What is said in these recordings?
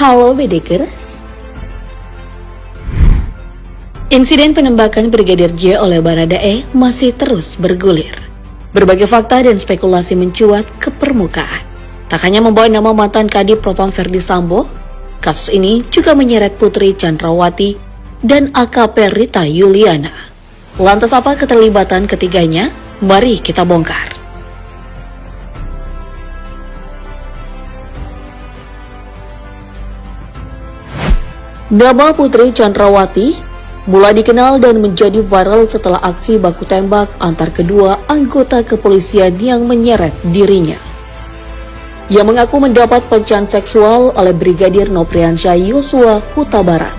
Halo Bedekers. Insiden penembakan Brigadir J oleh Baradae masih terus bergulir. Berbagai fakta dan spekulasi mencuat ke permukaan. Tak hanya membawa nama mantan Kadif Propam Ferdi Sambo, kasus ini juga menyeret Putri Chandrawati dan AKP Rita Yuliana. Lantas apa keterlibatan ketiganya? Mari kita bongkar. Nama Putri Chandrawati mulai dikenal dan menjadi viral setelah aksi baku tembak antar kedua anggota kepolisian yang menyeret dirinya. Ia mengaku mendapat pelecehan seksual oleh Brigadir Nopriansyah Yosua Huta Barat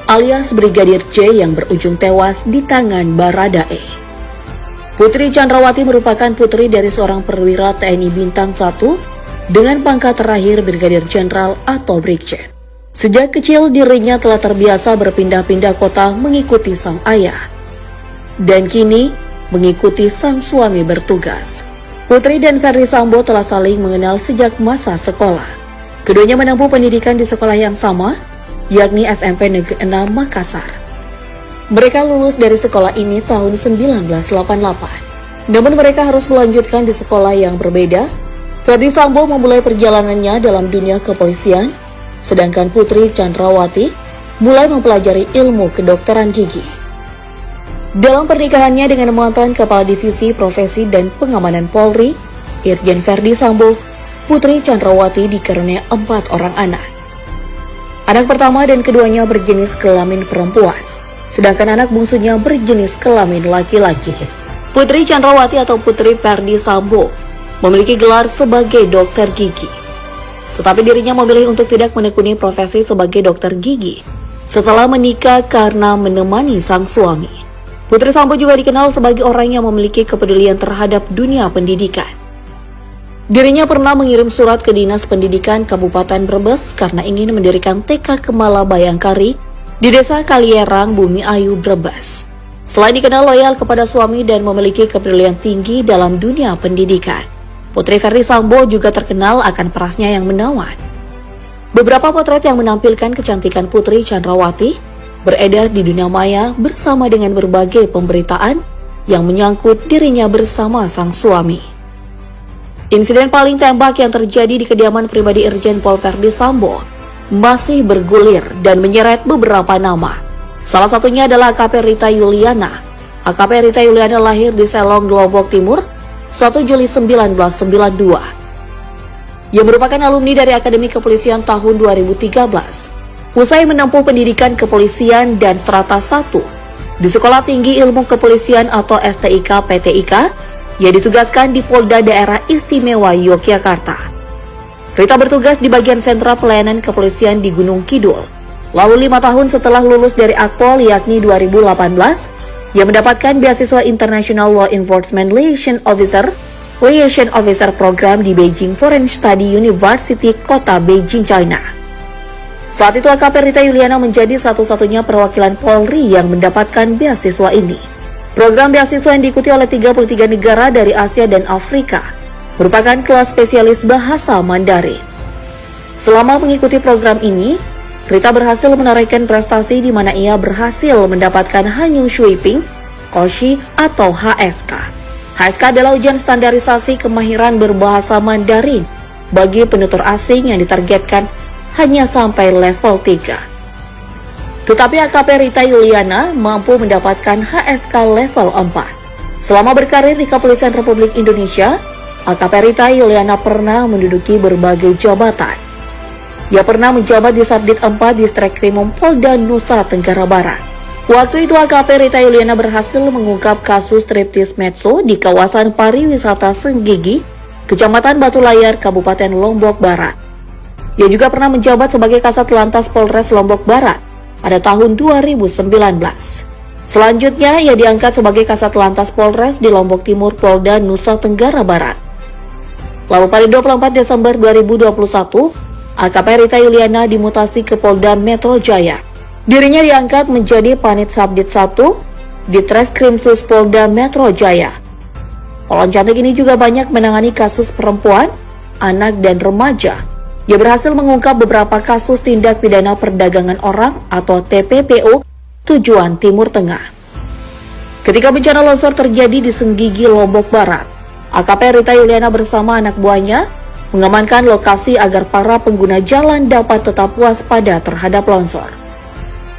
alias Brigadir J yang berujung tewas di tangan Baradae. Putri Chandrawati merupakan putri dari seorang perwira TNI Bintang 1 dengan pangkat terakhir Brigadir Jenderal atau Brigjen. Sejak kecil dirinya telah terbiasa berpindah-pindah kota mengikuti sang ayah. Dan kini mengikuti sang suami bertugas. Putri dan Ferdi Sambo telah saling mengenal sejak masa sekolah. Keduanya menempuh pendidikan di sekolah yang sama, yakni SMP Negeri 6 Makassar. Mereka lulus dari sekolah ini tahun 1988. Namun mereka harus melanjutkan di sekolah yang berbeda. Ferdi Sambo memulai perjalanannya dalam dunia kepolisian, sedangkan Putri Chandrawati mulai mempelajari ilmu kedokteran gigi. Dalam pernikahannya dengan mantan Kepala Divisi Profesi dan Pengamanan Polri, Irjen Ferdi Sambo, Putri Chandrawati dikaruniai 4 orang anak. Anak pertama dan keduanya berjenis kelamin perempuan, sedangkan anak bungsunya berjenis kelamin laki-laki. Putri Chandrawati atau Putri Ferdi Sambo memiliki gelar sebagai dokter gigi. Tetapi dirinya memilih untuk tidak menekuni profesi sebagai dokter gigi setelah menikah karena menemani sang suami. Putri Sambo juga dikenal sebagai orang yang memiliki kepedulian terhadap dunia pendidikan. Dirinya pernah mengirim surat ke Dinas Pendidikan Kabupaten Brebes karena ingin mendirikan TK Kemala Bayangkari di Desa Kalierang, Bumi Ayu, Brebes. Selain dikenal loyal kepada suami dan memiliki kepedulian tinggi dalam dunia pendidikan, Putri Ferdi Sambo juga terkenal akan perasnya yang menawan. Beberapa potret yang menampilkan kecantikan Putri Chandrawati beredar di dunia maya bersama dengan berbagai pemberitaan yang menyangkut dirinya bersama sang suami. Insiden paling tembak yang terjadi di kediaman pribadi Irjen Pol Ferdi Sambo masih bergulir dan menyeret beberapa nama. Salah satunya adalah AKP Rita Yuliana. AKP Rita Yuliana lahir di Selong, Lombok Timur, 1 Juli 1992. Ia merupakan alumni dari Akademi Kepolisian tahun 2013. Usai menempuh pendidikan kepolisian dan strata 1 di Sekolah Tinggi Ilmu Kepolisian atau STIK PTIK, ia ditugaskan di Polda Daerah Istimewa Yogyakarta. Rita bertugas di bagian sentra pelayanan kepolisian di Gunung Kidul. Lalu 5 tahun setelah lulus dari Akpol yakni 2018, ia mendapatkan beasiswa International Law Enforcement Liaison Officer Program di Beijing Foreign Study University, kota Beijing, China. Saat itu AKP Rita Yuliana menjadi satu-satunya perwakilan Polri yang mendapatkan beasiswa ini. Program beasiswa yang diikuti oleh 33 negara dari Asia dan Afrika merupakan kelas spesialis bahasa Mandarin. Selama mengikuti program ini, Rita berhasil menorehkan prestasi di mana ia berhasil mendapatkan Hanyu Shuiping, Koshi atau HSK. HSK adalah ujian standarisasi kemahiran berbahasa Mandarin bagi penutur asing yang ditargetkan hanya sampai level 3. Tetapi AKP Rita Yuliana mampu mendapatkan HSK level 4. Selama berkarir di Kepolisian Republik Indonesia, AKP Rita Yuliana pernah menduduki berbagai jabatan. Ia pernah menjabat di Subdit 4 Distreskrimum Polda Nusa Tenggara Barat. Waktu itu AKP Rita Yuliana berhasil mengungkap kasus striptease Metso di kawasan pariwisata Senggigi, Kecamatan Batu Layar, Kabupaten Lombok Barat. Ia juga pernah menjabat sebagai Kasat Lantas Polres Lombok Barat pada tahun 2019. Selanjutnya ia diangkat sebagai Kasat Lantas Polres di Lombok Timur, Polda Nusa Tenggara Barat. Lalu pada 24 Desember 2021, AKP Rita Yuliana dimutasi ke Polda Metro Jaya. Dirinya diangkat menjadi Panit Subdit 1 di Treskrimsus Polda Metro Jaya. Polon cantik ini juga banyak menangani kasus perempuan, anak dan remaja, Ia berhasil mengungkap beberapa kasus tindak pidana perdagangan orang atau TPPO tujuan Timur Tengah. Ketika bencana longsor terjadi di Senggigi, Lombok Barat, AKP Rita Yuliana bersama anak buahnya mengamankan lokasi agar para pengguna jalan dapat tetap waspada terhadap longsor.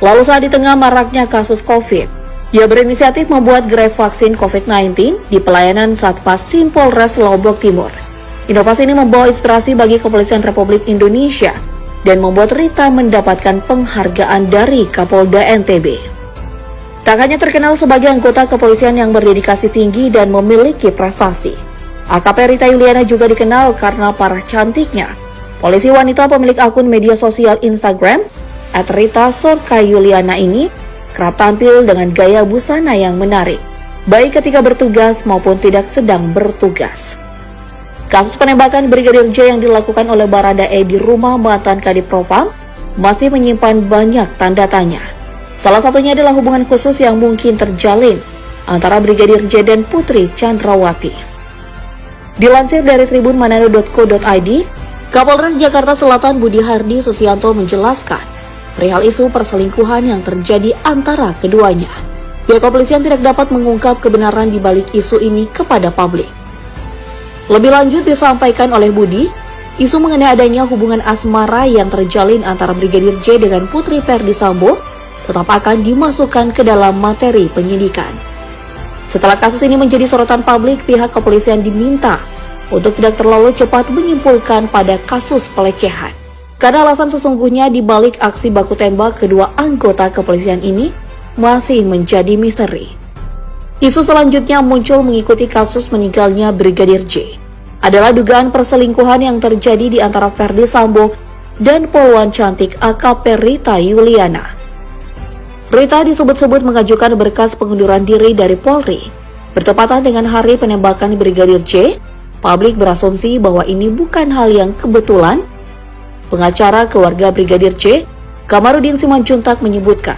Lalu saat di tengah maraknya kasus COVID, ia berinisiatif membuat gerai vaksin COVID-19 di pelayanan Satpas Polres Lombok Timur. Inovasi ini membawa inspirasi bagi Kepolisian Republik Indonesia dan membuat Rita mendapatkan penghargaan dari Kapolda NTB. Tak hanya terkenal sebagai anggota kepolisian yang berdedikasi tinggi dan memiliki prestasi, AKP Rita Yuliana juga dikenal karena parah cantiknya. Polisi wanita pemilik akun media sosial Instagram @rita_yuliana ini kerap tampil dengan gaya busana yang menarik, baik ketika bertugas maupun tidak sedang bertugas. Kasus penembakan Brigadir J yang dilakukan oleh Baradae di rumah mantan Kadif Propam masih menyimpan banyak tanda tanya. Salah satunya adalah hubungan khusus yang mungkin terjalin antara Brigadir J dan Putri Chandrawati. Dilansir dari tribunmanado.co.id, Kapolres Jakarta Selatan Budi Hardi Susianto menjelaskan perihal isu perselingkuhan yang terjadi antara keduanya. Pihak kepolisian tidak dapat mengungkap kebenaran di balik isu ini kepada publik. Lebih lanjut disampaikan oleh Budi, isu mengenai adanya hubungan asmara yang terjalin antara Brigadir J dengan Putri Ferdi Sambo tetap akan dimasukkan ke dalam materi penyidikan. Setelah kasus ini menjadi sorotan publik, pihak kepolisian diminta untuk tidak terlalu cepat menyimpulkan pada kasus pelecehan. Karena alasan sesungguhnya di balik aksi baku tembak kedua anggota kepolisian ini masih menjadi misteri. Isu selanjutnya muncul mengikuti kasus meninggalnya Brigadir J. Adalah dugaan perselingkuhan yang terjadi di antara Ferdi Sambo dan poluan cantik AKP Rita Yuliana. Rita disebut-sebut mengajukan berkas pengunduran diri dari Polri. Bertepatan dengan hari penembakan Brigadir J, publik berasumsi bahwa ini bukan hal yang kebetulan. Pengacara keluarga Brigadir J, Kamarudin Simanjuntak menyebutkan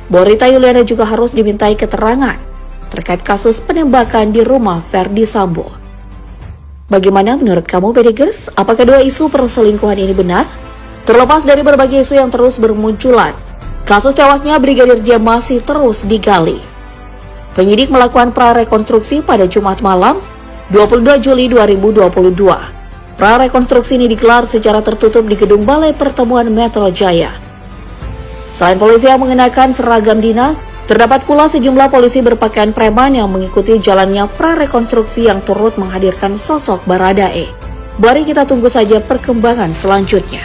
bahwa Rita Yuliana juga harus dimintai keterangan terkait kasus penembakan di rumah Ferdi Sambo. Bagaimana menurut kamu, Bedegers? Apakah dua isu perselingkuhan ini benar? Terlepas dari berbagai isu yang terus bermunculan, kasus tewasnya Brigadir J masih terus digali. Penyidik melakukan prarekonstruksi pada Jumat malam, 22 Juli 2022. Prarekonstruksi ini digelar secara tertutup di Gedung Balai Pertemuan Metro Jaya. Selain polisi yang mengenakan seragam dinas, terdapat pula sejumlah polisi berpakaian preman yang mengikuti jalannya prarekonstruksi yang turut menghadirkan sosok Baradae. Mari kita tunggu saja perkembangan selanjutnya.